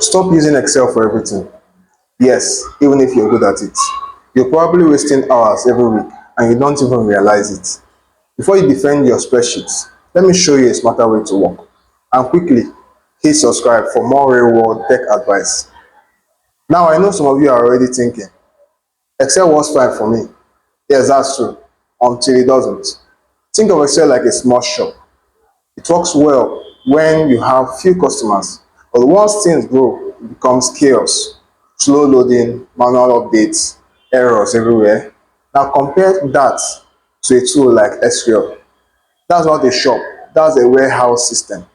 Stop using Excel for everything. Yes, even if you're good at it. You're probably wasting hours every week and you don't even realize it. Before you defend your spreadsheets, let me show you a smarter way to work. And quickly, hit subscribe for more real world tech advice. Now I know some of you are already thinking, Excel works fine for me. Yes, that's true, until it doesn't. Think of Excel like a small shop. It works well when you have few customers, but once things grow, it becomes chaos. Slow loading, manual updates, errors everywhere. Now compare that to a tool like SQL. That's not a shop, that's a warehouse system.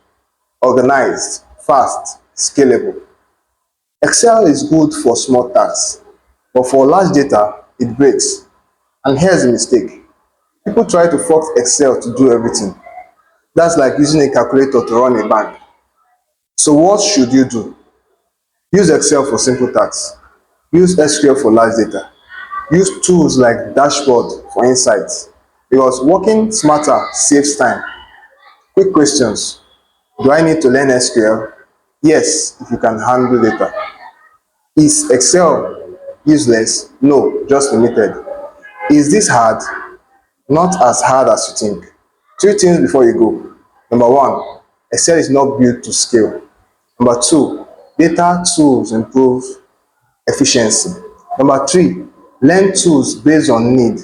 Organized, fast, scalable. Excel is good for small tasks, but for large data, it breaks. And here's the mistake. People try to force Excel to do everything. That's like using a calculator to run a bank. So what should you do? Use Excel for simple tasks. Use SQL for large data. Use tools like dashboard for insights. Because working smarter saves time. Quick questions. Do I need to learn SQL? Yes, if you can handle data. Is Excel useless? No, just limited. Is this hard? Not as hard as you think. Three things before you go. Number one, Excel is not built to scale. Number two, data tools improve efficiency. Number three, learn tools based on need.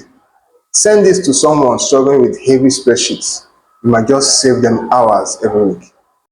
Send this to someone struggling with heavy spreadsheets. You might just save them hours every week.